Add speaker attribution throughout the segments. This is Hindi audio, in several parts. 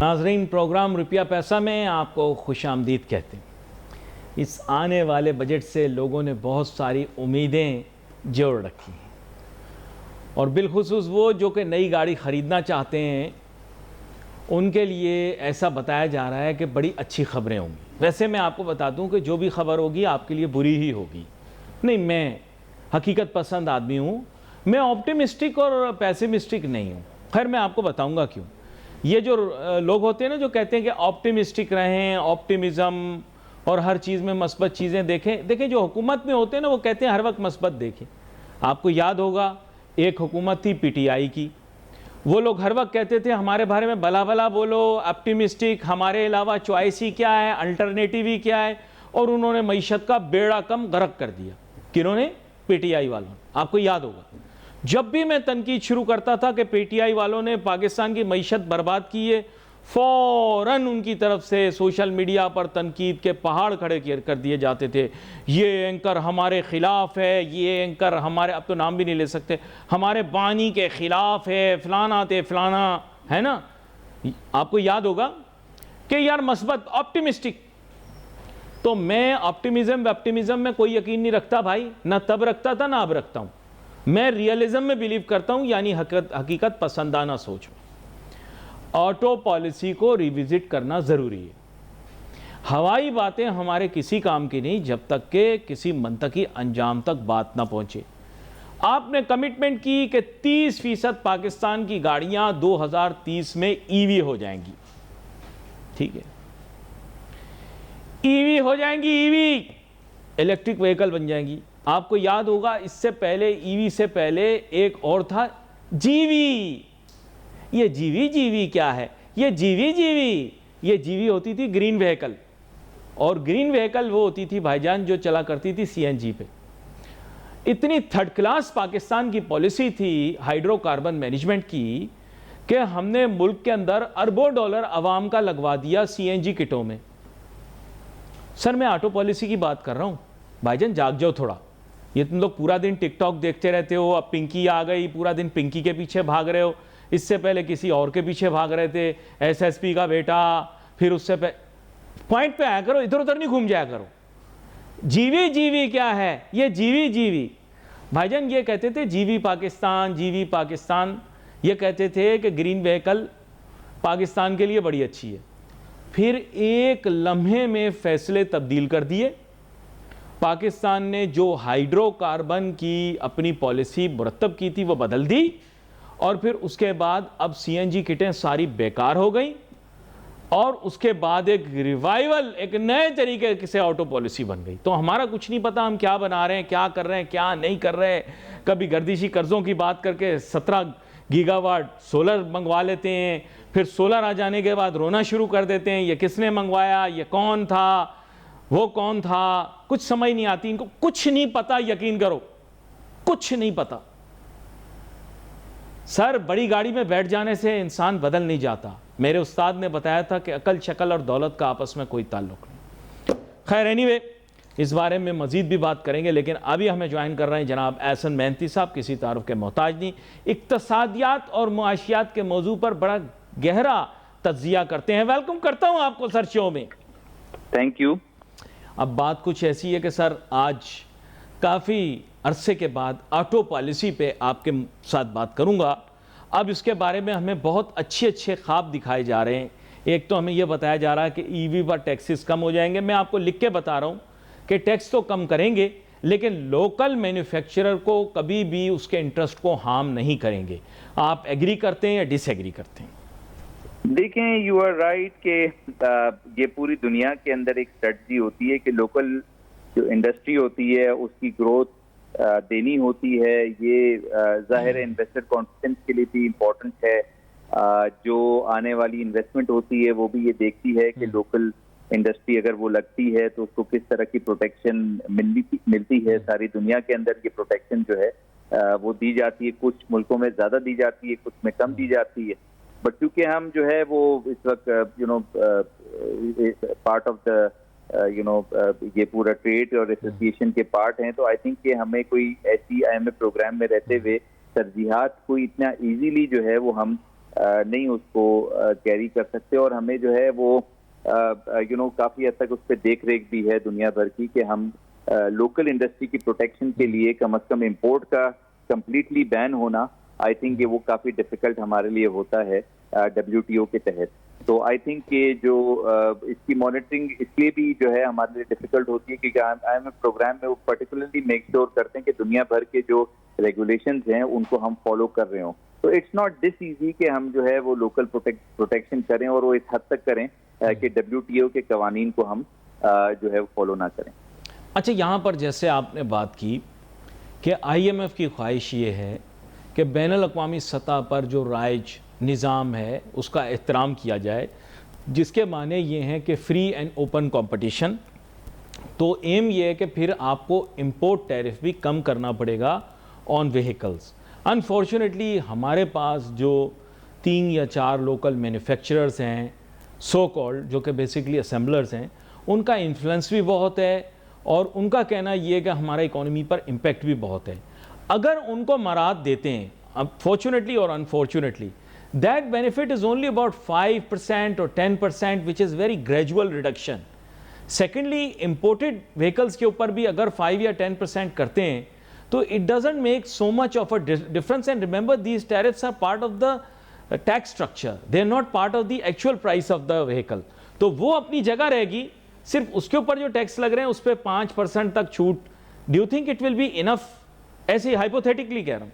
Speaker 1: नाज़रीन, प्रोग्राम रुपया पैसा में आपको खुशामदीद कहते हैं। इस आने वाले बजट से लोगों ने बहुत सारी उम्मीदें जोड़ रखी हैं और बिलखुसूस वो जो कि नई गाड़ी ख़रीदना चाहते हैं उनके लिए ऐसा बताया जा रहा है कि बड़ी अच्छी ख़बरें होंगी। वैसे मैं आपको बता दूं कि जो भी ख़बर होगी आपके लिए बुरी ही होगी। नहीं, मैं हकीकत पसंद आदमी हूँ, मैं ऑप्टिमिस्टिक और पैसिमिस्टिक नहीं हूँ। खैर मैं आपको बताऊँगा क्यों। ये जो लोग होते हैं ना जो कहते हैं कि ऑप्टिमिस्टिक रहें, ऑप्टिमिज़म और हर चीज़ में मस्बत चीज़ें देखें जो हुकूमत में होते हैं ना वो कहते हैं हर वक्त मस्बत देखें। आपको याद होगा एक हुकूमत थी पीटीआई की, वो लोग हर वक्त कहते थे हमारे बारे में भला भला बोलो, ऑप्टिमिस्टिक, हमारे अलावा चॉइस ही क्या है, अल्टरनेटिव ही क्या है, और उन्होंने मईशत का बेड़ा कम गरक कर दिया। किन्होंने? पीटीआई वालों ने। आपको याद होगा जब भी मैं तनकीद शुरू करता था कि पीटीआई वालों ने पाकिस्तान की मईशत बर्बाद की है, फ़ौरन उनकी तरफ से सोशल मीडिया पर तनकीद के पहाड़ खड़े कर दिए जाते थे। ये एंकर हमारे ख़िलाफ़ है, ये एंकर हमारे, अब तो नाम भी नहीं ले सकते, हमारे बानी के ख़िलाफ़ है, फ़लाना ते फ़लाना, है ना। आपको याद होगा कि यार मस्बत, ऑप्टिमिस्टिक। तो मैं ऑप्टिमिज़म में कोई यकीन नहीं रखता भाई, ना तब रखता था ना अब रखता हूँ। मैं रियलिज़म में बिलीव करता हूँ, यानी हकीकत पसंदाना सोच में। ऑटो पॉलिसी को रिविजिट करना ज़रूरी है। हवाई बातें हमारे किसी काम की नहीं जब तक के किसी मंतकी अंजाम तक बात ना पहुंचे। आपने कमिटमेंट की कि 30% पाकिस्तान की गाड़ियां 2030 में ईवी हो जाएंगी। ठीक है, ईवी हो जाएंगी, ईवी इलेक्ट्रिक व्हीकल बन जाएंगी। आपको याद होगा इससे पहले, ईवी से पहले एक और था, जीवी। ये जीवी क्या है? ये जीवी होती थी ग्रीन व्हीकल, और ग्रीन व्हीकल वो होती थी भाईजान जो चला करती थी सीएनजी पे। इतनी थर्ड क्लास पाकिस्तान की पॉलिसी थी हाइड्रोकार्बन मैनेजमेंट की कि हमने मुल्क के अंदर अरबों डॉलर अवाम का लगवा दिया सीएनजी किटों में। सर मैं ऑटो पॉलिसी की बात कर रहा हूं भाईजान, जाग जाओ थोड़ा। ये तुम लोग पूरा दिन टिकटॉक देखते रहते हो, अब पिंकी आ गई, पूरा दिन पिंकी के पीछे भाग रहे हो, इससे पहले किसी और के पीछे भाग रहे थे, एसएसपी का बेटा, फिर उससे पॉइंट पे आया करो, इधर उधर नहीं घूम जाया करो। जीवी क्या है? ये जीवी भाईजान ये कहते थे जीवी पाकिस्तान, ये कहते थे कि ग्रीन व्हीकल पाकिस्तान के लिए बड़ी अच्छी है। फिर एक लम्हे में फैसले तब्दील कर दिए। पाकिस्तान ने जो हाइड्रोकार्बन की अपनी पॉलिसी मुरतब की थी वो बदल दी, और फिर उसके बाद अब सीएनजी किटें सारी बेकार हो गई, और उसके बाद एक रिवाइवल, एक नए तरीके से ऑटो पॉलिसी बन गई। तो हमारा कुछ नहीं पता हम क्या बना रहे हैं, क्या कर रहे हैं, क्या नहीं कर रहे हैं। कभी गर्दिशी कर्जों की बात करके 17 गीगावाट सोलर मंगवा लेते हैं, फिर सोलर आ जाने के बाद रोना शुरू कर देते हैं, ये किसने मंगवाया, ये कौन था, वो कौन था, कुछ समझ नहीं आती इनको, कुछ नहीं पता, यकीन करो कुछ नहीं पता। सर बड़ी गाड़ी में बैठ जाने से इंसान बदल नहीं जाता। मेरे उस्ताद ने बताया था कि अकल, शक्ल और दौलत का आपस में कोई ताल्लुक नहीं। खैर एनीवे, इस बारे में मजीद भी बात करेंगे, लेकिन अभी हमें ज्वाइन कर रहे हैं जनाब एहसन मेहनती साहब, किसी तारुफ के मोहताज नहीं, इक्तसादियात और मुआशियात के मौजू पर बड़ा गहरा तज्जिया करते हैं। वेलकम करता हूँ आपको सर शो में।
Speaker 2: Thank you.
Speaker 1: अब बात कुछ ऐसी है कि सर आज काफ़ी अरसे के बाद ऑटो पॉलिसी पे आपके साथ बात करूंगा। अब इसके बारे में हमें बहुत अच्छे ख्वाब दिखाए जा रहे हैं। एक तो हमें यह बताया जा रहा है कि ईवी पर टैक्सेस कम हो जाएंगे। मैं आपको लिख के बता रहा हूं कि टैक्स तो कम करेंगे, लेकिन लोकल मैन्युफैक्चरर को कभी भी उसके इंटरेस्ट को हार्म नहीं करेंगे। आप एग्री करते हैं या डिसएग्री करते हैं?
Speaker 2: देखें, यू आर राइट कि ये पूरी दुनिया के अंदर एक स्ट्रेटजी होती है कि लोकल जो इंडस्ट्री होती है उसकी ग्रोथ देनी होती है। ये जाहिर है इन्वेस्टर कॉन्फिडेंस के लिए भी इम्पोर्टेंट है। जो आने वाली इन्वेस्टमेंट होती है वो भी ये देखती है कि लोकल इंडस्ट्री अगर वो लगती है तो उसको किस तरह की प्रोटेक्शन मिलती है। सारी दुनिया के अंदर ये प्रोटेक्शन जो है वो दी जाती है। कुछ मुल्कों में ज़्यादा दी जाती है, कुछ में कम दी जाती है। बट क्योंकि हम जो है वो इस वक्त पार्ट ऑफ द ये पूरा ट्रेड और एसोसिएशन के पार्ट हैं, तो आई थिंक कि हमें कोई ऐसी IMF प्रोग्राम में रहते हुए तरजीहात कोई इतना इजीली जो है वो हम नहीं उसको कैरी कर सकते, और हमें जो है वो काफी हद तक उस पर देख रेख भी है दुनिया भर की कि हम लोकल इंडस्ट्री की प्रोटेक्शन के लिए कम से कम इंपोर्ट का कंप्लीटली बैन होना, आई थिंक ये वो काफी डिफिकल्ट हमारे लिए होता है WTO के तहत। तो आई थिंक कि जो इसकी मॉनिटरिंग इसलिए भी जो है हमारे लिए डिफिकल्ट होती है क्योंकि IMF प्रोग्राम में वो पर्टिकुलरली मेक श्योर करते हैं कि दुनिया भर के जो रेगुलेशंस हैं उनको हम फॉलो कर रहे हो। तो इट्स नॉट दिस इजी कि हम जो है वो लोकल प्रोटेक्शन करें, और वो इस हद तक करें कि WTO के कवानीन को हम जो है फॉलो ना करें।
Speaker 1: अच्छा, यहाँ पर जैसे आपने बात की कि IMF की ख्वाहिश ये है कि बैनुल अक़वामी सतह पर जो राइज निज़ाम है उसका एहतराम किया जाए, जिसके माने ये हैं कि फ्री एंड ओपन कंपटीशन। तो एम ये है कि फिर आपको इंपोर्ट टैरिफ भी कम करना पड़ेगा ऑन व्हीकल्स। अनफॉर्चुनेटली हमारे पास जो 3 या 4 लोकल मैन्युफैक्चरर्स हैं, सो कॉल्ड, जो कि बेसिकली असेंबलर्स हैं, उनका इन्फ्लुएंस भी बहुत है और उनका कहना ये है कि हमारा इकोनॉमी पर इम्पेक्ट भी बहुत है। अगर उनको मराद देते हैं, अब फॉर्चुनेटली और unfortunately, that benefit is only about 5% और 10%, which is very gradual reduction. Secondly, imported vehicles के ऊपर भी अगर 5 या 10% करते हैं तो it doesn't make so much of a difference. And remember, these tariffs are part of the tax structure, they are not part of the actual price of the vehicle. तो वो अपनी जगह रहेगी, सिर्फ उसके ऊपर जो टैक्स लग रहे हैं उस पर 5% तक छूट। Do you think it will be enough? ऐसे हाइपोथेटिकली कह रहा हूँ।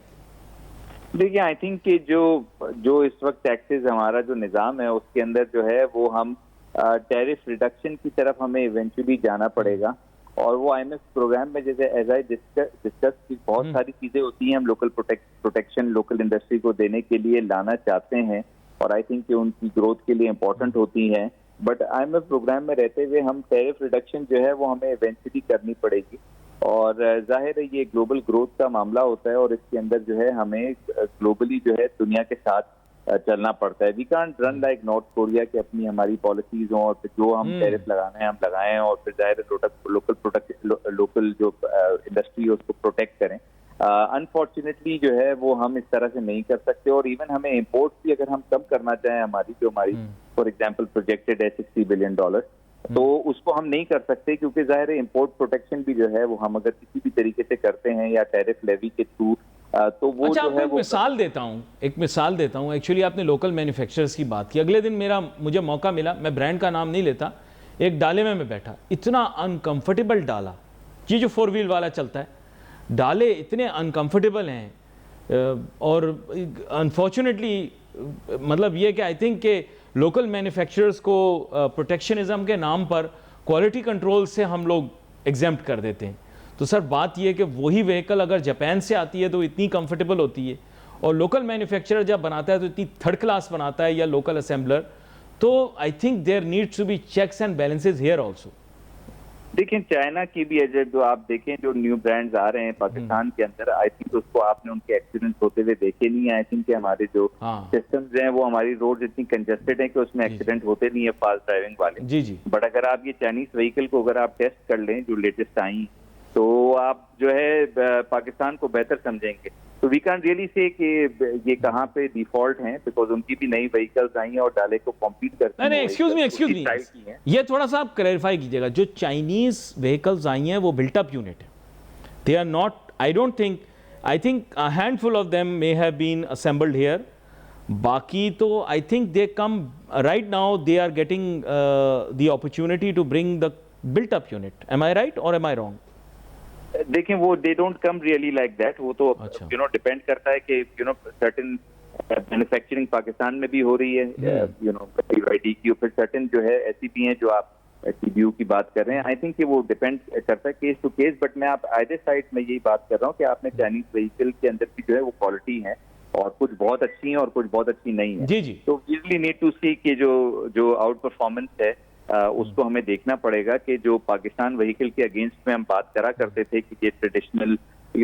Speaker 2: देखिए, आई थिंक कि जो इस वक्त टैक्सेस हमारा जो निज़ाम है उसके अंदर जो है वो हम टैरिफ रिडक्शन की तरफ हमें इवेंचुअली जाना पड़ेगा। और वो IMF प्रोग्राम में जैसे एज आई डिस्कस की बहुत सारी चीजें होती हैं हम लोकल प्रोटेक्शन लोकल इंडस्ट्री को देने के लिए लाना चाहते हैं, और आई थिंक कि उनकी ग्रोथ के लिए इंपॉर्टेंट होती हैं। बट IMF प्रोग्राम में रहते हुए हम टैरिफ रिडक्शन जो है वो हमें इवेंचुअली करनी पड़ेगी। और जाहिर है ये ग्लोबल ग्रोथ का मामला होता है, और इसके अंदर जो है हमें ग्लोबली जो है दुनिया के साथ चलना पड़ता है। We can't run like North Korea की अपनी हमारी पॉलिसीज हों और फिर जो हम टैरिफ लगाना है हम लगाएं, और फिर जाहिर है लोकल जो इंडस्ट्री है उसको प्रोटेक्ट करें। अनफॉर्चुनेटली जो है वो हम इस तरह से नहीं कर सकते, और इवन हमें इम्पोर्ट भी अगर हम कम करना चाहें हमारी फॉर एग्जाम्पल प्रोजेक्टेड है $60 बिलियन, तो उसको हम नहीं कर सकते क्योंकि जाहिर है इम्पोर्ट प्रोटेक्शन भी जो है वो हम अगर किसी भी तरीके से करते हैं या टैरिफ लेवी के थ्रू, तो वो
Speaker 1: अच्छा,
Speaker 2: जो है
Speaker 1: एक मिसाल देता हूँ। एक्चुअली आपने लोकल मैन्युफैक्चरर्स की बात की। अगले दिन मुझे मौका मिला, मैं ब्रांड का नाम नहीं लेता, एक डाले में मैं बैठा, इतना अनकंफर्टेबल डाला, ये जो 4 व्हील वाला चलता है, डाले इतने अनकंफर्टेबल हैं। और अनफॉर्चुनेटली मतलब ये कि आई थिंक के लोकल मैन्युफैक्चरर्स को प्रोटेक्शनिज्म के नाम पर क्वालिटी कंट्रोल से हम लोग एग्जेम्प्ट कर देते हैं। तो सर बात यह है कि वही व्हीकल अगर जापान से आती है तो इतनी कंफर्टेबल होती है, और लोकल मैन्युफैक्चरर जब बनाता है तो इतनी थर्ड क्लास बनाता है, या लोकल असेंबलर। तो I think there needs to be checks and balances here also.
Speaker 2: देखिए, चाइना की भी अजय जो आप देखें जो न्यू ब्रांड्स आ रहे हैं पाकिस्तान के अंदर, आई थिंक उसको आपने उनके एक्सीडेंट्स होते हुए देखे नहीं है। आई थिंक कि हमारे जो सिस्टम्स हैं वो हमारी रोड इतनी कंजेस्टेड है कि उसमें एक्सीडेंट होते नहीं है फास्ट ड्राइविंग वाले।
Speaker 1: जी।
Speaker 2: बट अगर आप ये चाइनीज व्हीकल को अगर आप टेस्ट कर लें जो लेटेस्ट आई, तो आप जो है पाकिस्तान को बेहतर समझेंगे। तो वी कैन रियली से कि ये कहाँ पे डिफॉल्ट हैं, बिकॉज उनकी भी नई व्हीकल्स आई हैं और डाले को कॉम्पीट करती हैं।
Speaker 1: नहीं, एक्सक्यूज मी, ये थोड़ा सा आप क्लैरिफाई कीजिएगा। जो चाइनीज व्हीकल्स आई हैं वो बिल्ट अप यूनिट है, they are not, I think a handful of them may have been assembled here. बाकी तो I think they come right now, they are getting the opportunity to bring the built up unit. Am I right और एम आई रॉन्ग?
Speaker 2: देखें, वो they don't come really like that. वो तो डिपेंड करता है कि सर्टेन मैन्युफैक्चरिंग पाकिस्तान में भी हो रही है BYD की, और फिर सर्टेन जो है ऐसी भी हैं जो आप TBU की बात कर रहे हैं। आई थिंक कि वो डिपेंड करता है केस टू केस। बट मैं आप आइदर साइड में यही बात कर रहा हूँ कि आपने चाइनीज व्हीकल के अंदर की जो है वो क्वालिटी है, और कुछ बहुत अच्छी हैं और कुछ बहुत अच्छी नहीं है।
Speaker 1: जी।
Speaker 2: तो यूजली नीड टू सी कि जो आउट परफॉर्मेंस है उसको हमें देखना पड़ेगा कि जो पाकिस्तान व्हीकल के अगेंस्ट में हम बात करा करते थे कि ये ट्रेडिशनल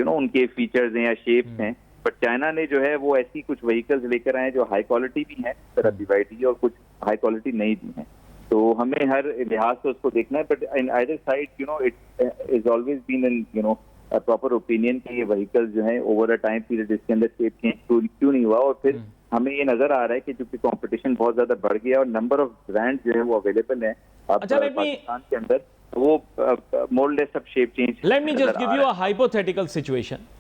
Speaker 2: उनके फीचर्स हैं या शेप्स हैं, बट चाइना ने जो है वो ऐसी कुछ व्हीकल्स लेकर आए जो हाई क्वालिटी भी हैं तरह BYD, और कुछ हाई क्वालिटी नहीं भी हैं। तो हमें हर लिहाज से उसको देखना है। But in either side it is always been in proper opinion कि ये व्हीकल्स जो है ओवर अ टाइम पीरियड इसके अंदर शेप चेंज क्यों नहीं हुआ, और फिर हमें ये नजर आ रहा है कि चूंकि कंपटीशन बहुत ज्यादा बढ़ गया और नंबर ऑफ ब्रांड जो है वो अवेलेबल है अब
Speaker 1: अच्छा,
Speaker 2: पाकिस्तान के अंदर, वो मोल्ड सब shape change.
Speaker 1: Let me just give you a hypothetical situation.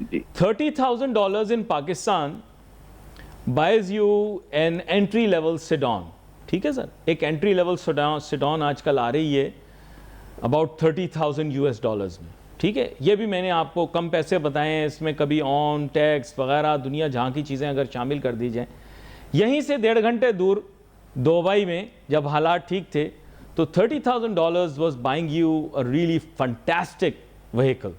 Speaker 2: जी
Speaker 1: $30,000 in Pakistan buys you an entry level sedan, ठीक है सर, एक एंट्री लेवल सेडान आजकल आ रही है अबाउट $30,000 में, ठीक है। ये भी मैंने आपको कम पैसे बताए हैं, इसमें कभी ऑन टैक्स वगैरह दुनिया जहाँ की चीज़ें अगर शामिल कर दी जाएँ। यहीं से 1.5 घंटे दूर दुबई में जब हालात ठीक थे तो $30,000 was buying you a really fantastic vehicle।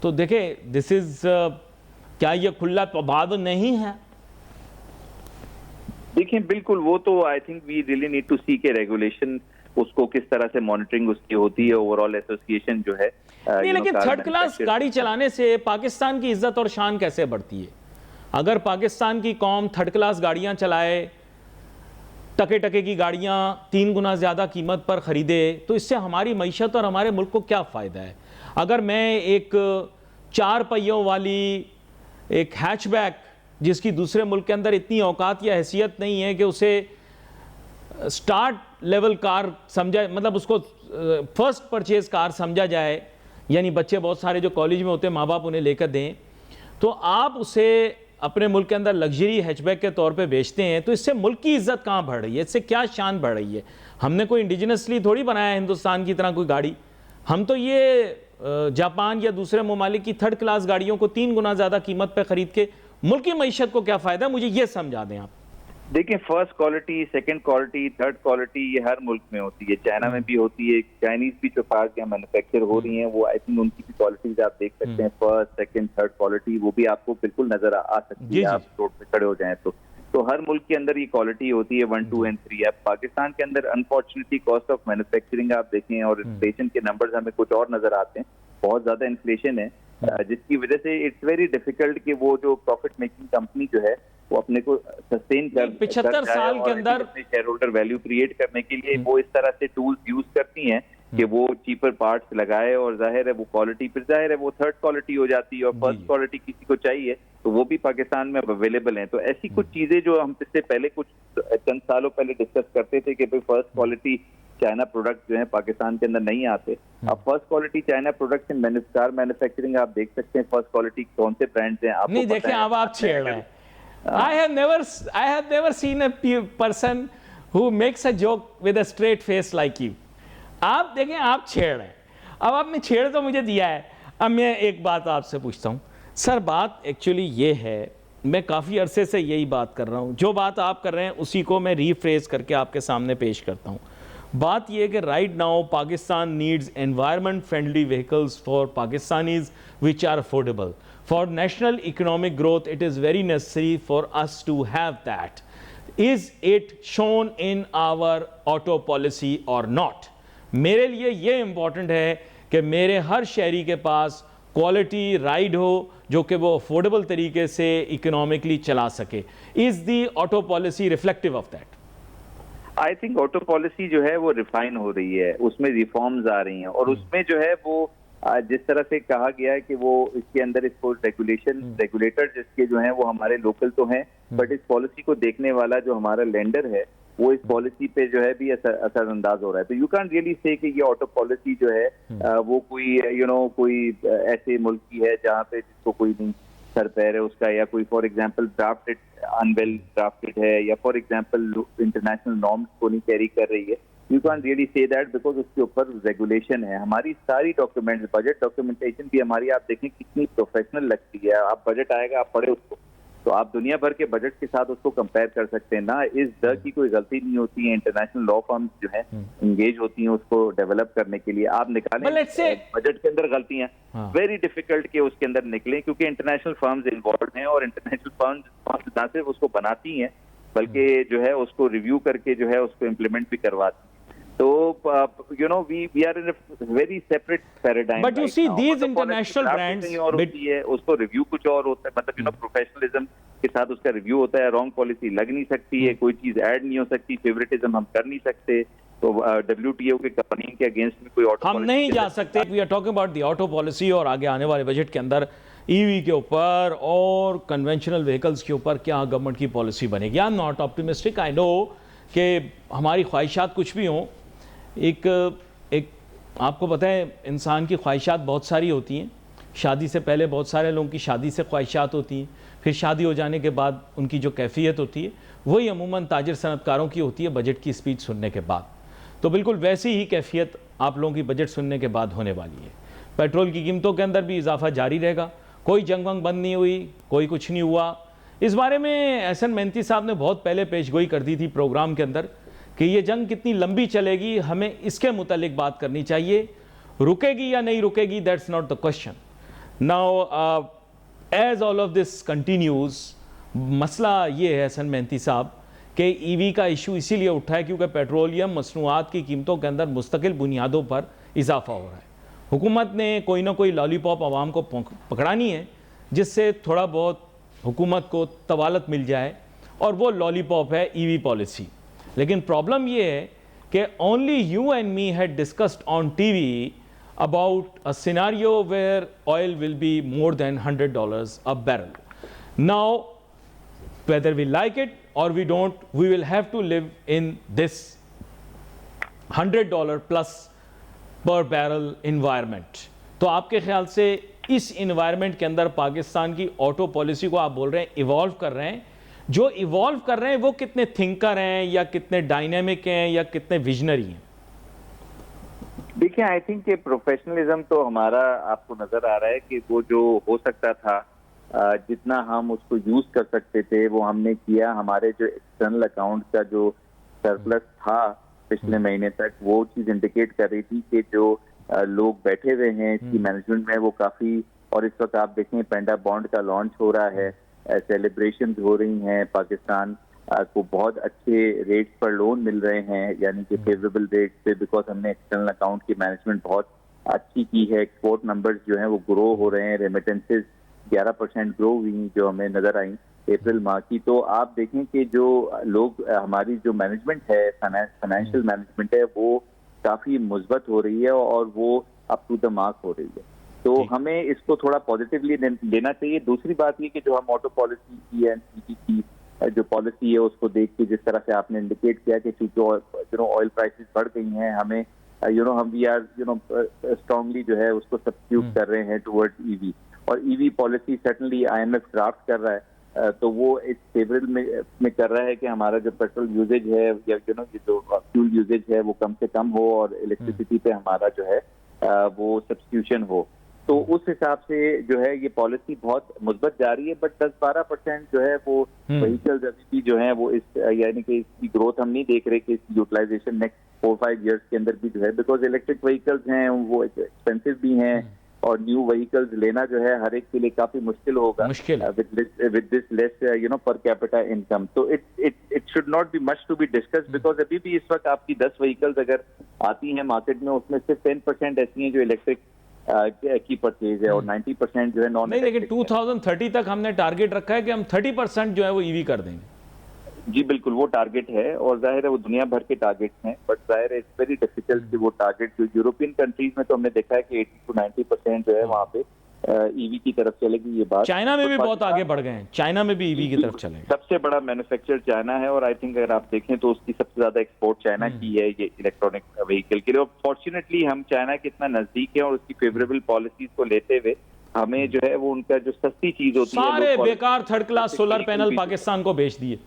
Speaker 1: तो देखें, दिस इज क्या ये खुला तबाद नहीं है?
Speaker 2: देखिए बिल्कुल, वो तो I think we really need to see के रेगुलेशन उसको किस तरह से मॉनिटरिंग उसकी होती है, ओवरऑल एसोसिएशन जो है।
Speaker 1: नहीं, लेकिन थर्ड क्लास गाड़ी चलाने से पाकिस्तान की इज्जत और शान कैसे बढ़ती है? अगर पाकिस्तान की कौम थर्ड क्लास गाड़ियां चलाए, टके टके की गाड़ियां 3 गुना ज़्यादा कीमत पर ख़रीदे, तो इससे हमारी मईशत और हमारे मुल्क को क्या फ़ायदा है? अगर मैं एक 4 पहियों वाली एक हैचबैक जिसकी दूसरे मुल्क के अंदर इतनी औकात या हैसियत नहीं है कि उसे स्टार्ट लेवल कार समझा, मतलब उसको फर्स्ट परचेज कार समझा जाए, यानी बच्चे बहुत सारे जो कॉलेज में होते हैं माँ बाप उन्हें लेकर दें, तो आप उसे अपने मुल्क के अंदर लग्जरी हैचबैक के तौर पे बेचते हैं, तो इससे मुल्क की इज्जत कहाँ बढ़ रही है? इससे क्या शान बढ़ रही है? हमने कोई इंडिजिनसली थोड़ी बनाया है हिंदुस्तान की तरह कोई गाड़ी। हम तो ये जापान या दूसरे ममालिक की थर्ड क्लास गाड़ियों को 3 गुना ज़्यादा कीमत पर ख़रीद के मुल्क की मईशत को क्या फ़ायदा? मुझे ये समझा दें आप।
Speaker 2: देखिए, first quality, second quality, third quality ये हर मुल्क में होती है। चाइना में भी होती है, चाइनीज भी जो कार्स यहाँ मैन्युफैक्चर हो रही हैं वो आई थिंक उनकी भी क्वालिटीज आप देख सकते हैं, फर्स्ट सेकंड थर्ड क्वालिटी, वो भी आपको बिल्कुल नजर आ सकती है आप रोड पे खड़े हो जाएं तो हर मुल्क के अंदर ये क्वालिटी होती है 1, 2 एंड 3। अब पाकिस्तान के अंदर अनफॉर्चुनेटली कॉस्ट ऑफ मैन्युफैक्चरिंग आप देखें और इन्फ्लेशन के नंबर्स हमें कुछ और नजर आते हैं, बहुत ज्यादा इन्फ्लेशन है, जिसकी वजह से इट्स वेरी डिफिकल्ट कि वो जो प्रॉफिट मेकिंग कंपनी जो है वो अपने को सस्टेन कर
Speaker 1: 75 साल के अंदर
Speaker 2: शेयर होल्डर वैल्यू क्रिएट करने के लिए वो इस तरह से टूल्स यूज करती हैं कि वो चीपर पार्ट्स लगाए, और जाहिर है वो क्वालिटी फिर जाहिर है वो थर्ड क्वालिटी हो जाती है, और फर्स्ट क्वालिटी किसी को चाहिए तो वो भी पाकिस्तान में अवेलेबल है। तो ऐसी कुछ चीजें जो हम इससे पहले कुछ चंद सालों पहले डिस्कस करते थे कि भाई फर्स्ट क्वालिटी चाइना प्रोडक्ट जो है पाकिस्तान के अंदर नहीं आते। अब first quality China product in car manufacturing आप देख सकते हैं, फर्स्ट क्वालिटी कौन से ब्रांड्स हैं आपको
Speaker 1: नहीं देखें, अब आप छेड़ रहे हैं। I have never seen a person who makes a joke with a straight face like you। आप देखें, आप छेड़ रहे हैं। अब आपने छेड़ तो मुझे दिया है, अब मैं एक बात आपसे पूछता हूँ सर। बात एक्चुअली ये है, मैं काफ़ी अरसे से यही बात कर रहा हूँ, जो बात आप कर रहे हैं उसी को मैं रीफ्रेज करके आपके सामने पेश करता हूँ। बात यह है कि right now Pakistan needs environment friendly vehicles for Pakistanis which are affordable. For national economic growth, it is very necessary for us to have that. Is it shown in our auto policy or not? मेरे लिए ये important है कि मेरे हर शहरी के पास क्वालिटी राइड हो जो कि वो अफोर्डेबल तरीके से इकोनॉमिकली चला सके। Is the auto policy reflective of that?
Speaker 2: I think auto policy जो है वो रिफाइन हो रही है, उसमें रिफॉर्म्स आ रही हैं, और उसमें जो है वो जिस तरह से कहा गया है कि वो इसके अंदर इसको रेगुलेटर जिसके जो हैं वो हमारे लोकल तो हैं, बट इस पॉलिसी को देखने वाला जो हमारा लेंडर है वो इस पॉलिसी पे जो है भी असरअंदाज हो रहा है। तो यू कैन रियली से कि ये ऑटो पॉलिसी जो है वो कोई कोई ऐसे मुल्क की है जहाँ पे जिसको कोई नहीं सर पैर है उसका, या कोई for example drafted unwell drafted है, या फॉर एग्जांपल इंटरनेशनल नॉर्म्स को नहीं कैरी कर रही है। You can really say that because उसके ऊपर रेगुलेशन है। हमारी सारी डॉक्यूमेंट्स, बजट डॉक्यूमेंटेशन भी हमारी आप देखें कितनी प्रोफेशनल लगती है। आप बजट आएगा, आप पढ़े उसको तो आप दुनिया भर के बजट के साथ उसको कंपेयर कर सकते हैं ना। इस दर की कोई गलती नहीं होती है। इंटरनेशनल लॉ फर्म्स जो है इंगेज होती हैं उसको डेवलप करने के लिए। आप निकालें बजट के अंदर गलतियां, वेरी डिफिकल्ट के उसके अंदर निकलें, क्योंकि इंटरनेशनल फर्म्स इन्वॉल्व हैं, और इंटरनेशनल फर्म्स ना सिर्फ उसको बनाती हैं बल्कि जो है उसको रिव्यू करके जो है उसको इम्प्लीमेंट भी करवाती हैं। तो we are in a very separate paradigm,
Speaker 1: but you see these international brands
Speaker 2: है, उसको रिव्यू कुछ और होता है, मतलब प्रोफेशनलिज्म के साथ उसका रिव्यू होता है। रॉन्ग पॉलिसी लग नहीं सकती है, कोई चीज ऐड नहीं हो सकती, फेवरेटिज्म हम कर नहीं सकते। तो WTO के कवानीन के अगेंस्ट में कोई ऑटो
Speaker 1: हम नहीं जा सकते। We are talking about the auto policy, और आगे आने वाले बजट के अंदर ईवी के ऊपर और कन्वेंशनल व्हीकल्स के ऊपर क्या गवर्नमेंट की पॉलिसी बनेगी। I am not optimistic, I know कि हमारी ख्वाहिशात कुछ भी हों, एक एक आपको पता है इंसान की ख्वाहिशात बहुत सारी होती हैं। शादी से पहले बहुत सारे लोगों की शादी से ख्वाहिशात होती हैं, फिर शादी हो जाने के बाद उनकी जो कैफियत होती है वही अमूमन ताजिर सनतकारों की होती है बजट की स्पीच सुनने के बाद। तो बिल्कुल वैसी ही कैफियत आप लोगों की बजट सुनने के बाद होने वाली है। पेट्रोल की कीमतों के अंदर भी इजाफा जारी रहेगा, कोई जंग वंग बंद नहीं हुई, कोई कुछ नहीं हुआ। इस बारे में एहसन मेहनती साहब ने बहुत पहले पेशगोई कर दी थी प्रोग्राम के अंदर कि ये जंग कितनी लंबी चलेगी, हमें इसके मुतालिक बात करनी चाहिए। रुकेगी या नहीं रुकेगी, that's not the question. Now as all of this continues, मसला ये है एहसन मेहनती साहब कि ईवी का इशू इसीलिए उठा है क्योंकि पेट्रोलियम मसनूआत की कीमतों के अंदर मुस्तकिल बुनियादों पर इजाफा हो रहा है। हुकूमत ने कोई ना कोई लॉलीपॉप आवाम को पकड़ानी है जिससे थोड़ा बहुत हुकूमत को तवालत मिल जाए, और वो लॉलीपॉप है ईवी पॉलिसी। लेकिन प्रॉब्लम ये है कि only you and me had discussed on TV about a scenario where oil will be more than $100 a barrel. Now, whether we like it or we don't, we will have to live in this $100 plus per barrel environment. तो आपके ख्याल से इस environment के अंदर पाकिस्तान की ऑटो पॉलिसी को आप बोल रहे हैं इवॉल्व कर रहे हैं, जो इवॉल्व कर रहे हैं वो कितने थिंकर हैं या कितने डायनेमिक हैं या कितने विजनरी हैं?
Speaker 2: देखिए, आई थिंक कि प्रोफेशनलिज्म तो हमारा आपको नजर आ रहा है कि वो जो हो सकता था, जितना हम उसको यूज कर सकते थे वो हमने किया। हमारे जो एक्सटर्नल अकाउंट का जो सरप्लस था पिछले महीने तक, वो चीज इंडिकेट कर रही थी कि जो लोग बैठे हुए हैं इसकी मैनेजमेंट में वो काफी, और इस वक्त आप देखें पेंडा बॉन्ड का लॉन्च हो रहा है, सेलिब्रेशन हो रही हैं, पाकिस्तान को बहुत अच्छे रेट्स पर लोन मिल रहे हैं, यानी कि फेवरेबल रेट पे, बिकॉज हमने एक्सटर्नल अकाउंट की मैनेजमेंट बहुत अच्छी की है। एक्सपोर्ट नंबर्स जो हैं वो ग्रो हो रहे हैं, रेमिटेंसेस 11% ग्रो हुई जो हमें नजर आई अप्रैल माह की। तो आप देखें कि जो लोग, हमारी जो मैनेजमेंट है, फाइनेंशियल मैनेजमेंट है, वो काफी मुस्बत हो रही है और वो अप टू द मार्क हो रही है। तो हमें इसको थोड़ा पॉजिटिवली लेना चाहिए। दूसरी बात ये कि जो हम ऑटो पॉलिसी की है, की जो पॉलिसी है उसको देख के, जिस तरह से आपने इंडिकेट किया कि चूंकि ऑयल प्राइसेस बढ़ गई हैं, हमें हम वी आर स्ट्रांगली जो है उसको सब्स्टिट्यूट कर रहे हैं टुवर्ड्स ईवी, और EV policy certainly IMF draft कर रहा है, तो वो इस फेवरल में कर रहा है कि हमारा जो पेट्रोल यूजेज है या जो फ्यूल यूजेज है वो कम से कम हो और इलेक्ट्रिसिटी पे हमारा जो है वो सब्स्टिट्यूशन हो। तो उस हिसाब से जो है ये पॉलिसी बहुत मुस्बत जा रही है। बट 10-12% जो है वो व्हीकल्स अभी भी जो है वो इस, यानी कि इसकी ग्रोथ हम नहीं देख रहे कि इसकी यूटिलाइजेशन नेक्स्ट 4-5 ईयर्स के अंदर भी जो है, बिकॉज इलेक्ट्रिक व्हीकल्स हैं वो एक्सपेंसिव भी हैं और न्यू व्हीकल्स लेना जो है हर एक के लिए काफी मुश्किल होगा with this less per capita income. तो it should not be much to be discussed, because अभी भी इस वक्त आपकी 10 व्हीकल्स अगर आती हैं मार्केट में, उसमें सिर्फ 10% ऐसी हैं जो इलेक्ट्रिक की परचेज है और 90% जो है नॉन।
Speaker 1: नहीं, लेकिन 2030 तक हमने टारगेट रखा है कि हम 30% जो है वो ईवी कर देंगे।
Speaker 2: जी बिल्कुल, वो टारगेट है और जाहिर है वो दुनिया भर के टारगेट्स हैं, बट जाहिर है इट्स वेरी डिफिकल्ट कि वो टारगेट, जो यूरोपियन कंट्रीज में तो हमने देखा है कि 80 to 90% जो है वहाँ पे ईवी की तरफ चलेगी। ये बात
Speaker 1: चाइना में भी बहुत आगे बढ़ गए हैं, चाइना में भी ईवी की तरफ चलेंगे।
Speaker 2: सबसे बड़ा मैन्युफैक्चरर चाइना है और आई थिंक अगर आप देखें तो उसकी सबसे ज्यादा एक्सपोर्ट चाइना की है ये इलेक्ट्रॉनिक व्हीकल के लिए। और फॉर्चुनेटली हम चाइना के इतना नजदीक है और उसकी फेवरेबल पॉलिसीज को लेते हुए हमें जो है वो उनका जो सस्ती चीज होती है,
Speaker 1: सारे बेकार third class solar panel Pakistan को बेच दिए,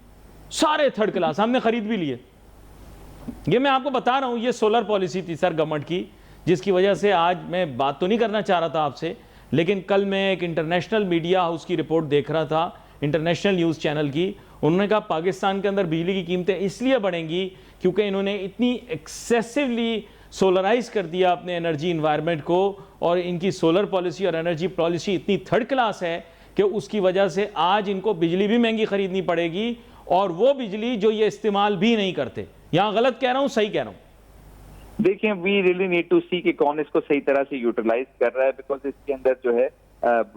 Speaker 1: सारे थर्ड क्लास हमने खरीद भी लिए। ये मैं आपको बता रहा हूं, ये सोलर पॉलिसी थी सर गवर्नमेंट की, जिसकी वजह से आज मैं बात तो नहीं करना चाह रहा था आपसे, लेकिन कल मैं एक इंटरनेशनल मीडिया हाउस की रिपोर्ट देख रहा था, इंटरनेशनल न्यूज़ चैनल की। उन्होंने कहा पाकिस्तान के अंदर बिजली की कीमतें इसलिए बढ़ेंगी क्योंकि इन्होंने इतनी एक्सेसिवली सोलराइज कर दिया अपने एनर्जी इन्वायरमेंट को, और इनकी सोलर पॉलिसी और एनर्जी पॉलिसी इतनी थर्ड क्लास है कि उसकी वजह से आज इनको बिजली भी महंगी खरीदनी पड़ेगी, और वो बिजली जो ये इस्तेमाल भी नहीं करते। यहाँ गलत कह रहा हूँ, सही कह रहा हूँ?
Speaker 2: देखिए, we really need to see कि कौन इसको सही तरह से यूटिलाइज कर रहा है, बिकॉज इसके अंदर जो है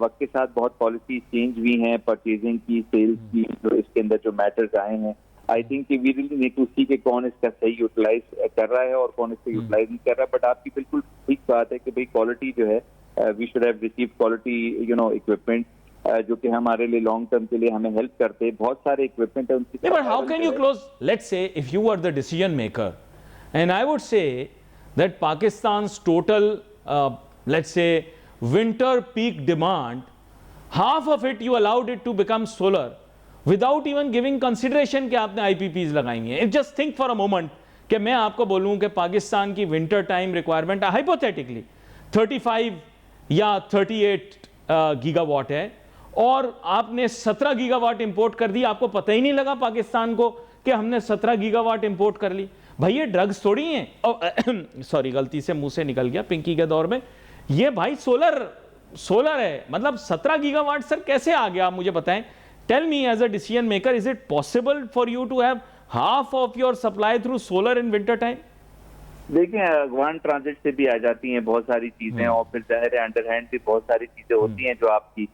Speaker 2: वक्त के साथ बहुत पॉलिसी चेंज हुई हैं, परचेजिंग की, सेल्स की, जो इसके अंदर जो मैटर्स आए हैं। I think we really need to see कि कौन इसका सही यूटिलाइज कर रहा है और कौन इसको यूटिलाइज नहीं कर रहा है। बट आपकी बिल्कुल ठीक बात है कि भाई क्वालिटी जो है we should have received quality equipment जो कि हमारे लिए लॉन्ग टर्म के लिए हमें हेल्प करते हैं। बहुत सारे इक्विपमेंट है उनकी।
Speaker 1: But how can you close, let's say if you are the decision maker and I would say that Pakistan's total let's say winter peak demand, half of it you allowed it to become solar without even giving consideration कि आपने IPPs लगाएंगे। हैं। Just think for a moment कि मैं आपको बोलूं कि पाकिस्तान की विंटर टाइम रिक्वायरमेंट हाइपोथेटिकली 35 या 38 गीगावाट है और आपने 17 गीगावाट इंपोर्ट कर दी, आपको पता ही नहीं लगा पाकिस्तान को कि हमने 17 गीगावाट इंपोर्ट कर ली। भाई ये ड्रग्स थोड़ी हैं, सॉरी गलती से मुंह से निकल गया पिंकी के दौर में, ये भाई सोलर है। मतलब 17 गीगावाट सर कैसे आ गया, आप मुझे बताएं। Tell me as a decision maker, is it possible for you to have half of your supply through solar in winter time?
Speaker 2: देखिए अगवान ट्रांजिट से भी आ जाती हैं बहुत सारी चीजें, और फिर जाहिर है अंडरहैंड भी बहुत सारी चीजें होती हैं जो आपकी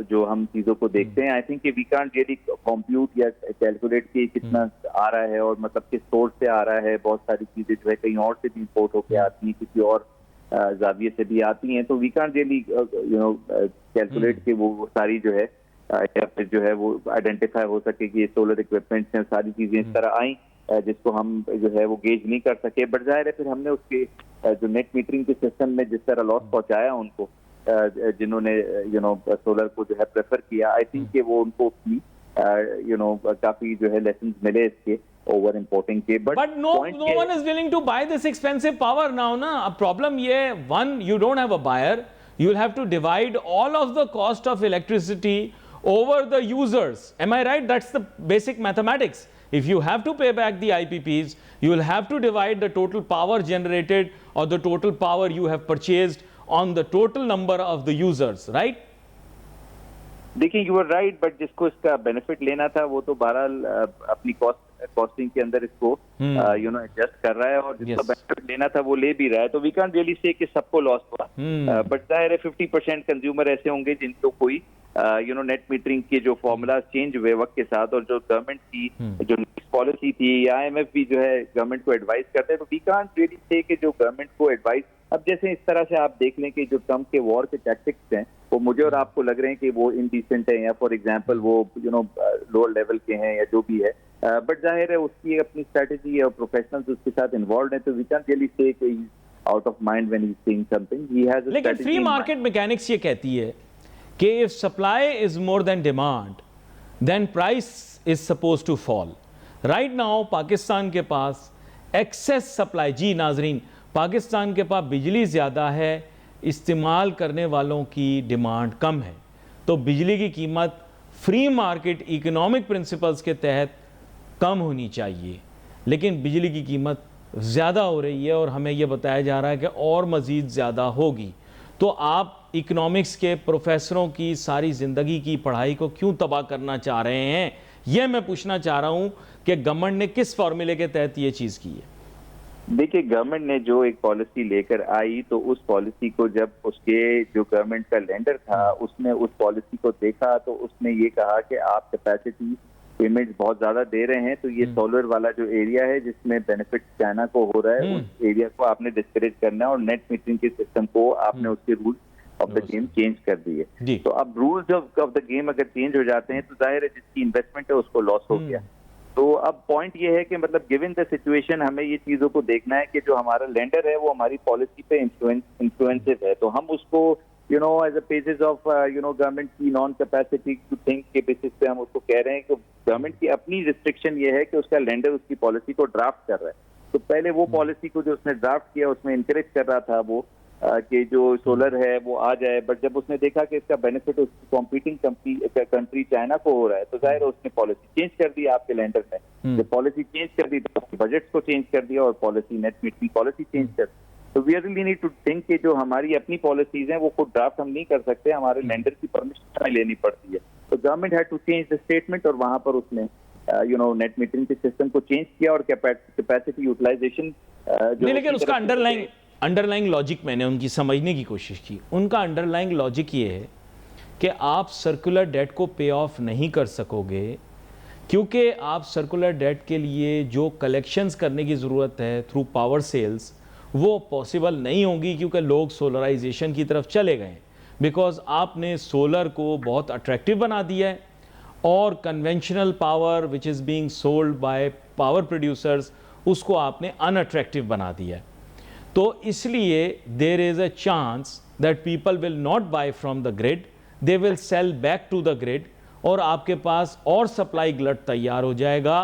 Speaker 2: जो हम चीजों को देखते हैं। I think we can't really compute या कैलकुलेट कि कितना आ रहा है और मतलब किस सोर्स से आ रहा है। बहुत सारी चीजें जो है कहीं और से भी इंपोर्ट होकर आती हैं, किसी और जाविये से भी आती हैं, तो वी कांट रियली कैलकुलेट कि वो सारी जो है या फिर जो है वो आइडेंटिफाई हो सके कि ये सोलर इक्विपमेंट्स हैं, सारी चीजें इस तरह आई जिसको हम जो है वो गेज नहीं कर सके। बट जाहिर है फिर हमने उसके जो नेट मीटरिंग के सिस्टम में जिस तरह लॉस पहुंचाया उनको, जिन्होंने सोलर को जो है प्रेफर किया, आई थिंक कि वो उनको काफी जो है लेसन मिले इसके ओवर इंपोर्टिंग के।
Speaker 1: But no one is willing to buy this expensive power now ना। अब प्रॉब्लम ये, one, you don't have a buyer, you will have to divide all of the cost of electricity over the users. Am I right? That's the basic mathematics. If you have to pay back the IPPs, you will have to divide the total power generated or the total power you have purchased on the total number of the users, right?
Speaker 2: देखिए यू आर राइट, बट जिसको इसका बेनिफिट लेना था वो तो बहरहाल अपनी कॉस्टिंग के अंदर इसको एडजस्ट कर रहा है, और जिसको बेनिफिट लेना था वो ले भी रहा है। तो वी कांट रियली से कि सबको लॉस हुआ, बट जाहिर है 50% कंज्यूमर ऐसे होंगे जिनको कोई नेट मीटरिंग के जो फॉर्मूला चेंज हुए वक्त के साथ, और जो गवर्नमेंट की जो पॉलिसी थी या IMF भी जो है गवर्नमेंट को एडवाइस करते हैं, तो वी कांट रियली से कि जो गवर्नमेंट को एडवाइस, अब जैसे इस तरह से आप देख लें कि जो ट्रम्प के वॉर के टैक्टिक्स हैं वो मुझे और आपको लग रहे हैं कि वो इनडिसेंट है, या फॉर एग्जांपल वो लोअर लेवल के हैं या जो भी है, बट जाहिर है उसकी अपनी स्ट्रेटजी है और प्रोफेशनल्स उसके साथ इन्वॉल्व हैं, तो वी कैन रियली से कि out of mind when he is saying something, he has a.
Speaker 1: लेकिन फ्री मार्केट मैकेनिक्स ये कहती है कि if supply is more than demand then price is suppose to fall. Right now Pakistan के पास एक्सेस सप्लाई, जी नाजरीन, पाकिस्तान के पास बिजली ज़्यादा है, इस्तेमाल करने वालों की डिमांड कम है, तो बिजली की कीमत फ्री मार्केट इकोनॉमिक प्रिंसिपल्स के तहत कम होनी चाहिए, लेकिन बिजली की कीमत ज़्यादा हो रही है और हमें यह बताया जा रहा है कि और मज़ीद ज़्यादा होगी। तो आप इकोनॉमिक्स के प्रोफेसरों की सारी ज़िंदगी की पढ़ाई को क्यों तबाह करना चाह रहे हैं? यह मैं पूछना चाह रहा हूँ कि गवर्नमेंट ने किस फॉर्मूले के तहत ये चीज़ की है।
Speaker 2: देखिए गवर्नमेंट ने जो एक पॉलिसी लेकर आई, तो उस पॉलिसी को जब उसके जो गवर्नमेंट का लेंडर था उसने उस पॉलिसी को देखा, तो उसने ये कहा कि आप कैपेसिटी पेमेंट्स बहुत ज्यादा दे रहे हैं, तो ये सोलर वाला जो एरिया है जिसमें बेनिफिट चाइना को हो रहा है, उस एरिया को आपने डिस्करेज करना है, और नेट मीटरिंग के सिस्टम को आपने उसके rule of the game change कर दिए। तो अब रूल्स ऑफ द गेम अगर चेंज हो जाते हैं तो जाहिर है जिसकी इन्वेस्टमेंट है उसको लॉस हो गया। तो अब पॉइंट ये है कि मतलब गिवन द सिचुएशन हमें ये चीजों को देखना है कि जो हमारा लेंडर है वो हमारी पॉलिसी पे इन्फ्लुएंसिव है, तो हम उसको as a basis of government की नॉन कैपेसिटी टू थिंक के बेसिस पे हम उसको कह रहे हैं कि गवर्नमेंट की अपनी रिस्ट्रिक्शन ये है कि उसका लेंडर उसकी पॉलिसी को ड्राफ्ट कर रहा है। तो पहले वो पॉलिसी को जो उसने ड्राफ्ट किया उसमें इंकरेज कर रहा था वो कि जो सोलर है वो आ जाए, बट जब उसने देखा कि इसका बेनिफिट उसकी कॉम्पिटिंग कंट्री चाइना को हो रहा है, तो जाहिर है उसने पॉलिसी चेंज कर दी। आपके लेंडर ने जब पॉलिसी चेंज कर दी तो बजट्स को चेंज कर दिया और policy net metering policy change कर दी। तो we really need to think कि जो हमारी अपनी पॉलिसीज हैं वो खुद ड्राफ्ट हम नहीं कर सकते, हमारे लेंडर की परमिशन हमें लेनी पड़ती है। तो government had to change the statement, और वहां पर उसने नेट मीटरिंग के सिस्टम को चेंज किया और कैपेसिटी यूटिलाइजेशन
Speaker 1: लेकिन उसका अंडरलाइंग लॉजिक मैंने उनकी समझने की कोशिश की। उनका अंडरलाइंग लॉजिक ये है कि आप सर्कुलर डेट को पे ऑफ नहीं कर सकोगे, क्योंकि आप सर्कुलर डेट के लिए जो कलेक्शंस करने की ज़रूरत है थ्रू पावर सेल्स वो पॉसिबल नहीं होंगी, क्योंकि लोग सोलराइजेशन की तरफ चले गए, बिकॉज आपने सोलर को बहुत अट्रैक्टिव बना दिया है और conventional power which is being sold by power producers उसको आपने अनअट्रैक्टिव बना दिया है। तो इसलिए there is a chance that people will not buy from the grid, they will sell back to the grid, और आपके पास और सप्लाई ग्लट तैयार हो जाएगा।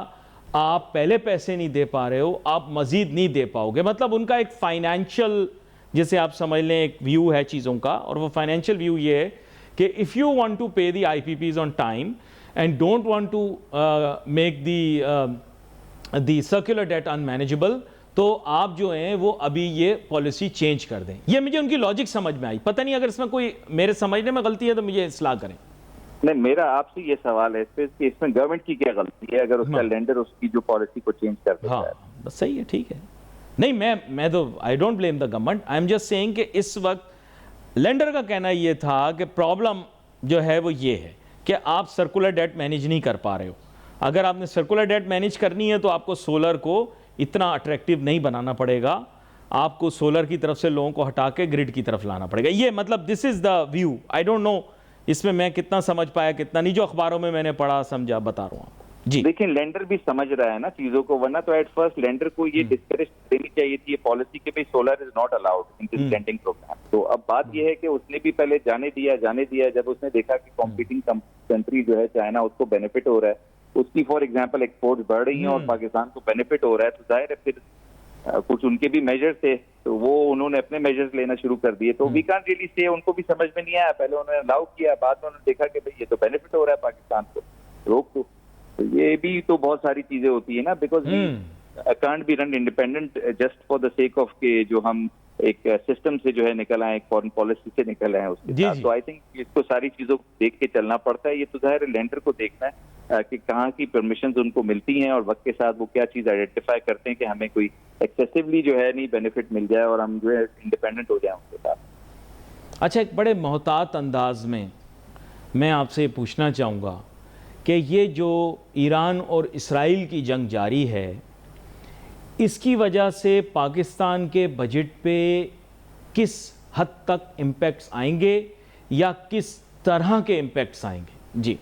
Speaker 1: आप पहले पैसे नहीं दे पा रहे हो, आप मजीद नहीं दे पाओगे। मतलब उनका एक फाइनेंशियल, जैसे आप समझ लें, एक व्यू है चीज़ों का, और वो फाइनेंशियल व्यू ये है कि if you want to pay the IPPs on time and don't want to make the circular debt unmanageable, तो आप जो हैं वो अभी ये पॉलिसी चेंज कर दें। ये मुझे उनकी लॉजिक समझ में आई, पता नहीं अगर इसमें कोई मेरे समझने में गलती है तो मुझे इस्लाह करें।
Speaker 2: नहीं, मेरा आपसे ये सवाल है कि इसमें गवर्नमेंट की क्या गलती है अगर उसका लेंडर उसकी जो पॉलिसी को चेंज कर देता है?
Speaker 1: हाँ, बस सही है, ठीक है। नहीं, मैं तो I don't blame the government, I am just saying कि इस वक्त लेंडर का कहना ये था कि प्रॉब्लम जो है वो ये है कि आप सर्कुलर डेट मैनेज नहीं कर पा रहे हो। अगर आपने सर्कुलर डेट मैनेज करनी है तो आपको सोलर को इतना अट्रैक्टिव नहीं बनाना पड़ेगा, आपको सोलर की तरफ से लोगों को हटा के ग्रिड की तरफ लाना पड़ेगा। ये मतलब this is the view. I don't know इसमें मैं कितना समझ पाया कितना नहीं, जो अखबारों में मैंने पढ़ा समझा बता रहा हूँ जी।
Speaker 2: लेकिन लेंडर भी समझ रहा है ना चीजों को, वरना तो एट फर्स्ट लेंडर को ये डिस्करेज देनी चाहिए थी ये पॉलिसी कि भाई solar is not allowed in this lending programme. तो अब बात ये है कि उसने भी पहले जाने दिया जब उसने देखा कि कॉम्पिटिंग कंट्री जो है चाइना उसको बेनिफिट हो रहा है, उसकी फॉर एग्जाम्पल एक्सपोर्ट्स बढ़ रही हैं और पाकिस्तान को बेनिफिट हो रहा है, तो जाहिर है फिर कुछ उनके भी मेजर्स थे तो वो उन्होंने अपने मेजर्स लेना शुरू कर दिए। तो वी कांट रियली से, उनको भी समझ में नहीं आया, पहले उन्होंने अलाउ किया, बाद में उन्होंने देखा कि भाई ये तो बेनिफिट हो रहा है पाकिस्तान को, रोक दो। तो ये भी तो बहुत सारी चीजें होती है ना, because can't be run independent just for the sake of के जो हम एक सिस्टम से जो है निकल आए, एक फॉरेन पॉलिसी से निकल आए उसके साथ। तो आई थिंक इसको सारी चीजों को देख के चलना पड़ता है। ये तो जाहिर लेंडर को देखना है कि कहाँ की परमिशन उनको मिलती हैं और वक्त के साथ वो क्या चीज आइडेंटिफाई करते हैं कि हमें कोई एक्सेसिवली जो है नहीं बेनिफिट मिल जाए और हम जो है इंडिपेंडेंट हो जाए उनके साथ।
Speaker 1: अच्छा, एक बड़े मोहतात अंदाज में मैं आपसे पूछना चाहूँगा कि ये जो ईरान और इसराइल की जंग जारी है, इसकी वजह से पाकिस्तान के बजट पे किस हद तक इम्पैक्ट्स आएंगे या किस तरह के इम्पैक्ट्स आएंगे? जी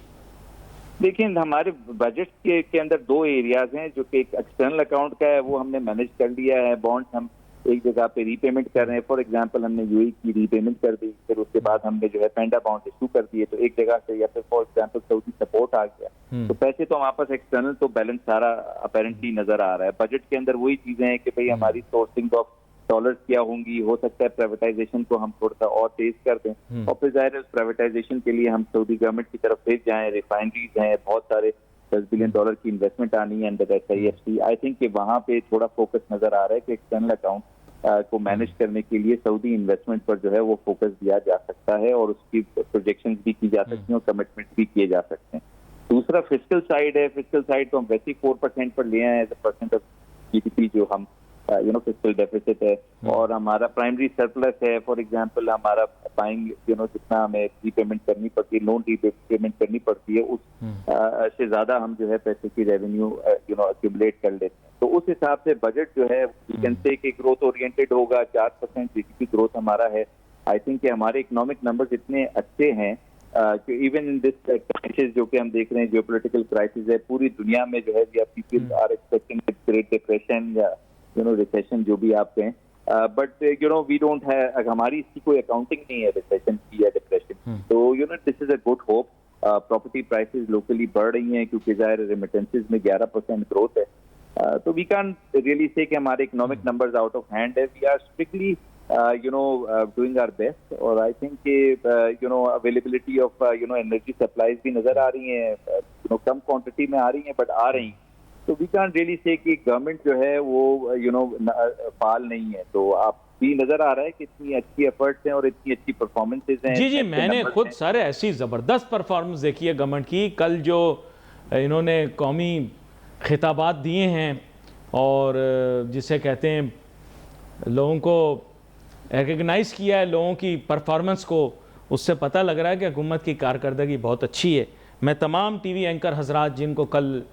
Speaker 2: देखिए, हमारे बजट के अंदर दो एरियाज हैं, जो कि एक एक्सटर्नल अकाउंट का है, वो हमने मैनेज कर लिया है। बॉन्ड्स हम एक जगह पे रीपेमेंट कर रहे हैं, फॉर एग्जांपल हमने यूएई की रीपेमेंट कर दी, फिर उसके बाद हमने जो है पेंडा बॉन्ड इशू कर दिए, तो एक जगह से, या फिर फॉर एग्जांपल सऊदी सपोर्ट आ गया, तो पैसे तो हमारे पास एक्सटर्नल तो बैलेंस सारा अपेरेंटली नजर आ रहा है। बजट के अंदर वही चीजें हैं कि भाई हमारी सोर्सिंग ऑफ डॉलर्स क्या होंगी, हो सकता है प्राइवेटाइजेशन को हम थोड़ा सा और तेज कर दें, और फिर जाहिर है उस प्राइवेटाइजेशन के लिए हम सऊदी गवर्नमेंट की तरफ भेज जाएं, रिफाइनरीज हैं, बहुत सारे $10 बिलियन की इन्वेस्टमेंट आनी है अंडर SIFC। आई थिंक कि वहाँ पे थोड़ा फोकस नजर आ रहा है कि एक्सटर्नल अकाउंट को मैनेज करने के लिए सऊदी इन्वेस्टमेंट पर जो है वो फोकस दिया जा सकता है और उसकी प्रोजेक्शंस भी की जा सकती हैं और कमिटमेंट भी किए जा सकते हैं। दूसरा फिस्कल साइड है। फिस्कल साइड तो हम वैसे ही 4% पर लिए हैं as a percent of GDP, जो हम फिस्कल डेफिसिट है, और हमारा प्राइमरी सरप्लस है। फॉर एग्जांपल हमारा बाइंग जितना हमें रीपेमेंट करनी पड़ती है, लोन रीपेमेंट करनी पड़ती है, उस से ज्यादा हम जो है पैसे की रेवेन्यू एक्यूमुलेट कर लेते हैं। तो उस हिसाब से बजट जो है यू कैन से कि ग्रोथ ओरिएंटेड होगा। 4% GDP ग्रोथ हमारा है। आई थिंक कि हमारे इकोनॉमिक नंबर्स इतने अच्छे हैं कि इवन इन दिस क्राइसिस जो कि हम देख रहे हैं, जियोपॉलिटिकल क्राइसिस है पूरी दुनिया में, जो है people are expecting great depression या रिसेशन, जो भी आप कहें, बट वी डोंट हैव, हमारी इसकी कोई अकाउंटिंग नहीं है रिसेशन की या डिप्रेशन। तो this is a good hope. Property prices locally बढ़ रही हैं क्योंकि जाहिर रेमिटेंसेस में 11% ग्रोथ है। तो वी कैन रियली से कि हमारे economic numbers out of hand है। We are strictly doing our best, और आई थिंक कि अवेलेबिलिटी ऑफ एनर्जी सप्लाईज भी नजर आ रही हैं, कम क्वांटिटी में आ रही हैं बट आ रही। तो वी कैन रियली से कि गवर्नमेंट जो है वो फाल नहीं है। तो आप भी नजर आ रहा है कि इतनी अच्छी एफर्ट्स हैं और इतनी अच्छी परफॉर्मेंसेज हैं।
Speaker 1: जी, मैंने खुद सारे ऐसी ज़बरदस्त परफॉर्मेंस देखी है गवर्नमेंट की। कल जो इन्होंने कौमी खिताबात दिए हैं और जिसे कहते हैं लोगों को रिकग्नाइज़ किया है, लोगों की परफॉर्मेंस को, उससे पता लग रहा है कि हुकूमत की कारकर्दगी बहुत अच्छी है। मैं तमाम TV एंकर हजरात जिनको कल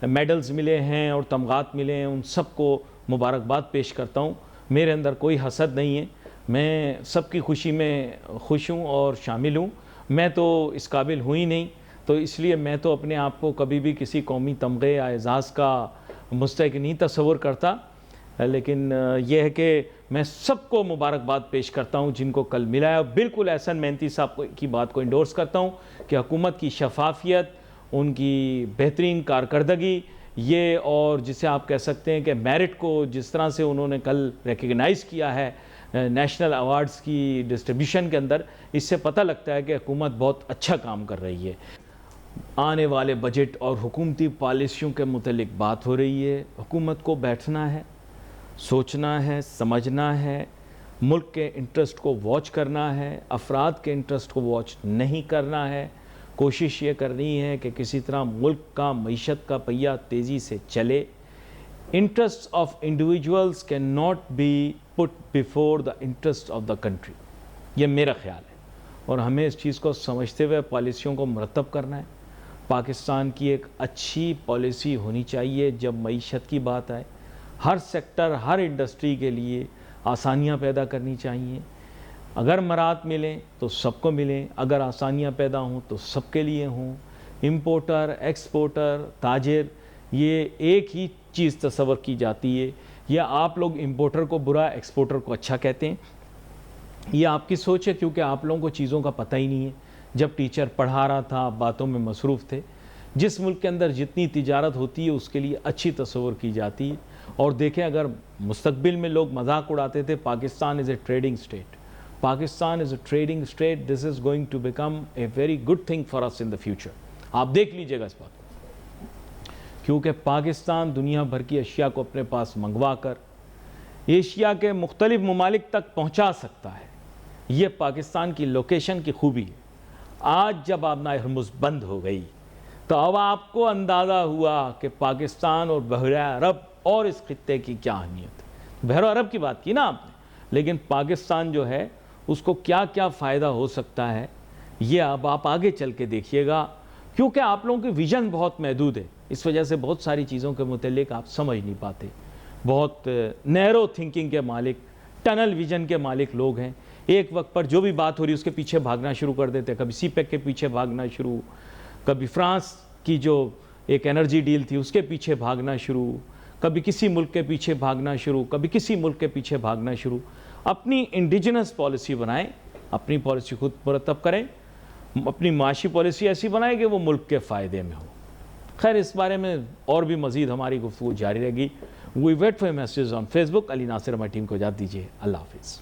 Speaker 1: मेडल्स मिले हैं और तमगात मिले हैं, उन सबको मुबारकबाद पेश करता हूँ। मेरे अंदर कोई हसद नहीं है, मैं सबकी खुशी में खुश हूँ और शामिल हूँ। मैं तो इस काबिल हूँ ही नहीं, तो इसलिए मैं तो अपने आप को कभी भी किसी कौमी तमगे या एजाज़ का मुस्तहिक नहीं तस्वुर करता। लेकिन यह है कि मैं सबको मुबारकबाद पेश करता हूँ जिनको कल मिला है। बिल्कुल एहसन मेहनती साहब की बात को इंडोर्स करता हूँ कि हुकूमत की शफाफियत, उनकी बेहतरीन कारकर्दगी, ये और जिसे आप कह सकते हैं कि मेरिट को जिस तरह से उन्होंने कल रिकग्नाइज़ किया है नेशनल अवार्ड्स की डिस्ट्रीब्यूशन के अंदर, इससे पता लगता है कि हुकूमत बहुत अच्छा काम कर रही है। आने वाले बजट और हुकूमती पॉलिसियों के मुतल्लिक बात हो रही है। हुकूमत को बैठना है, सोचना है, समझना है, मुल्क के इंटरेस्ट को वॉच करना है, अफराद के इंटरेस्ट को वॉच नहीं करना है। कोशिश ये करनी है कि किसी तरह मुल्क का मईशत का पहिया तेज़ी से चले। Interest of individuals can not be put before the interest of the country, ये मेरा ख्याल है और हमें इस चीज़ को समझते हुए पॉलिसियों को मरतब करना है। पाकिस्तान की एक अच्छी पॉलिसी होनी चाहिए जब मईशत की बात आए। हर सेक्टर, हर इंडस्ट्री के लिए आसानियाँ पैदा करनी चाहिए। अगर मराहत मिलें तो सबको मिलें, अगर आसानियाँ पैदा हों तो सबके लिए हों। इम्पोर्टर, एक्सपोर्टर, ताजिर, ये एक ही चीज़ तस्वर की जाती है। या आप लोग इम्पोर्टर को बुरा, एक्सपोर्टर को अच्छा कहते हैं। ये आपकी सोच है क्योंकि आप लोगों को चीज़ों का पता ही नहीं है। जब टीचर पढ़ा रहा था आप बातों में मसरूफ़ थे। जिस मुल्क के अंदर जितनी तिजारत होती है उसके लिए अच्छी तस्वर की जाती है। और देखें, अगर मुस्तकबिल में लोग मजाक उड़ाते थे Pakistan is a trading state, Pakistan is a trading state, this is going to become a very good thing for us in the future. आप देख लीजिएगा इस बात को, क्योंकि पाकिस्तान दुनिया भर की अशिया को अपने पास मंगवा कर एशिया के मुख्तलिफ ममालिक तक पहुँचा सकता है। ये पाकिस्तान की लोकेशन की खूबी है। आज जब आबना हरमुज़ बंद हो गई तो अब आपको अंदाज़ा हुआ कि पाकिस्तान और बहर अरब और इस खित्ते की क्या अहमियत है। बहर अरब की बात की ना आपने, लेकिन पाकिस्तान जो है उसको क्या क्या फ़ायदा हो सकता है ये अब आप आगे चल के देखिएगा, क्योंकि आप लोगों की विज़न बहुत महदूद है। इस वजह से बहुत सारी चीज़ों के मुतल्लिक आप समझ नहीं पाते। बहुत नैरो थिंकिंग के मालिक, टनल विज़न के मालिक लोग हैं। एक वक्त पर जो भी बात हो रही है उसके पीछे भागना शुरू कर देते। कभी सीपेक के पीछे भागना शुरू, कभी फ्रांस की जो एक एनर्जी डील थी उसके पीछे भागना शुरू, कभी किसी मुल्क के पीछे भागना शुरू, कभी किसी मुल्क के पीछे भागना शुरू। अपनी इंडिजिनस पॉलिसी बनाएं, अपनी पॉलिसी खुद मुरतब करें, अपनी माशी पॉलिसी ऐसी बनाएं कि वो मुल्क के फ़ायदे में हो। खैर, इस बारे में और भी मज़ीद हमारी गुफ्तगू जारी रहेगी। We wait for message on Facebook. Ali Nasir हमारी टीम को इजाज़त दीजिए। अल्लाह हाफिज़।